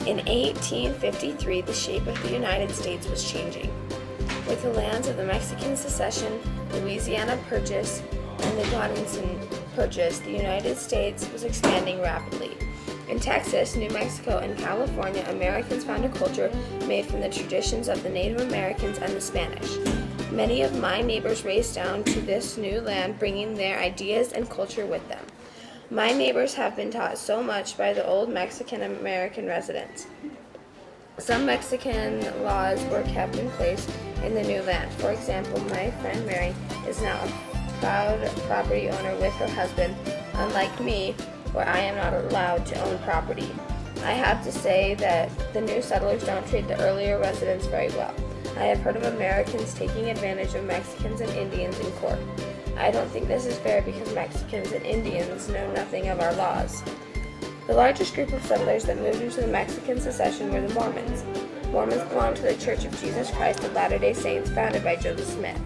In 1853, the shape of the United States was changing. With the lands of the Mexican Secession, Louisiana Purchase, and the Guadalupe Purchase, the United States was expanding rapidly. In Texas, New Mexico, and California, Americans found a culture made from the traditions of the Native Americans and the Spanish. Many of my neighbors raced down to this new land, bringing their ideas and culture with them. My neighbors have been taught so much by the old Mexican-American residents. Some Mexican laws were kept in place in the new land. For example, my friend Mary is now a proud property owner with her husband, unlike me, where I am not allowed to own property. I have to say that the new settlers don't treat the earlier residents very well. I have heard of Americans taking advantage of Mexicans and Indians in court. I don't think this is fair because Mexicans and Indians know nothing of our laws. The largest group of settlers that moved into the Mexican Secession were the Mormons. Mormons belonged to the Church of Jesus Christ of Latter-day Saints, founded by Joseph Smith.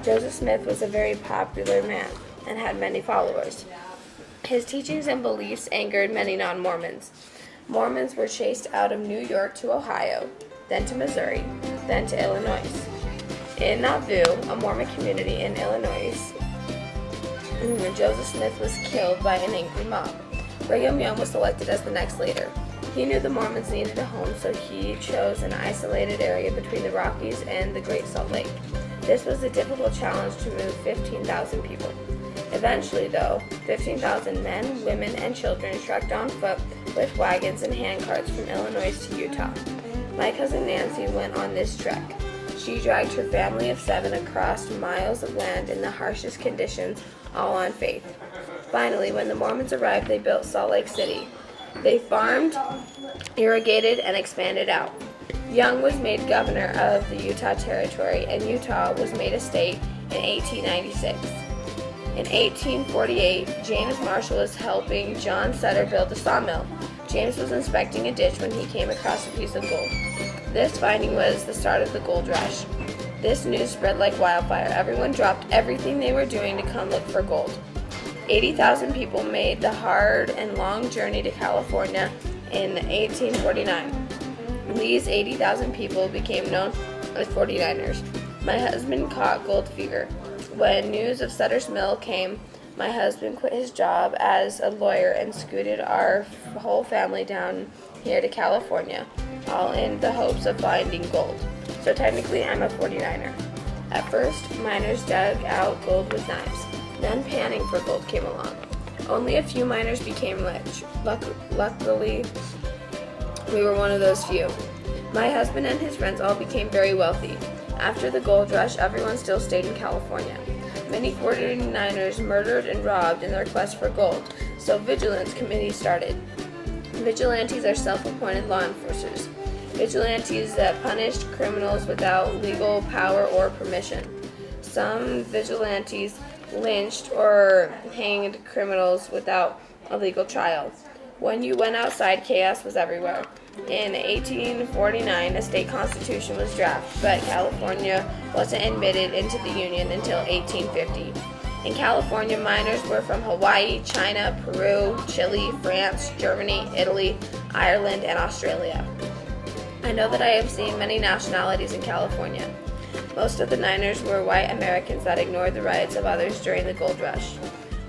Joseph Smith was a very popular man and had many followers. His teachings and beliefs angered many non-Mormons. Mormons were chased out of New York to Ohio, then to Missouri, then to Illinois. In Nauvoo, a Mormon community in Illinois, Joseph Smith was killed by an angry mob. Brigham Young was selected as the next leader. He knew the Mormons needed a home, so he chose an isolated area between the Rockies and the Great Salt Lake. This was a difficult challenge to move 15,000 people. Eventually, though, 15,000 men, women, and children trekked on foot with wagons and handcarts from Illinois to Utah. My cousin Nancy went on this trek. She dragged her family of 7 across miles of land in the harshest conditions, all on faith. Finally, when the Mormons arrived, they built Salt Lake City. They farmed, irrigated, and expanded out. Young was made governor of the Utah Territory, and Utah was made a state in 1896. In 1848, James Marshall was helping John Sutter build a sawmill. James was inspecting a ditch when he came across a piece of gold. This finding was the start of the gold rush. This news spread like wildfire. Everyone dropped everything they were doing to come look for gold. 80,000 people made the hard and long journey to California in 1849. These 80,000 people became known as 49ers. My husband caught gold fever. When news of Sutter's Mill came, my husband quit his job as a lawyer and scooted our whole family down here to California, all in the hopes of finding gold. So technically, I'm a 49er. At first, miners dug out gold with knives. Then panning for gold came along. Only a few miners became rich. Luckily, we were one of those few. My husband and his friends all became very wealthy. After the gold rush, everyone still stayed in California. Many 49ers murdered and robbed in their quest for gold, so vigilance committees started. Vigilantes are self-appointed law enforcers. Vigilantes that punished criminals without legal power or permission. Some vigilantes lynched or hanged criminals without a legal trial. When you went outside, chaos was everywhere. In 1849, a state constitution was drafted, but California wasn't admitted into the Union until 1850. In California, miners were from Hawaii, China, Peru, Chile, France, Germany, Italy, Ireland, and Australia. I know that I have seen many nationalities in California. Most of the miners were white Americans that ignored the rights of others during the gold rush.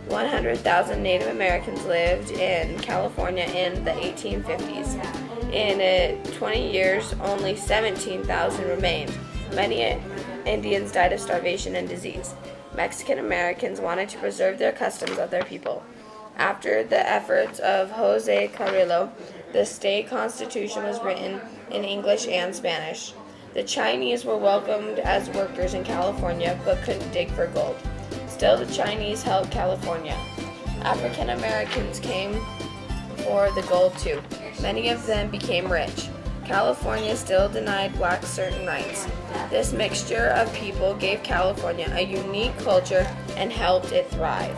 100,000 Native Americans lived in California in the 1850s. In 20 years, only 17,000 remained. Many Indians died of starvation and disease. Mexican Americans wanted to preserve their customs of their people. After the efforts of Jose Carrillo, the state constitution was written in English and Spanish. The Chinese were welcomed as workers in California, but couldn't dig for gold. Still, the Chinese held California. African Americans came for the gold too. Many of them became rich. California still denied blacks certain rights. This mixture of people gave California a unique culture and helped it thrive.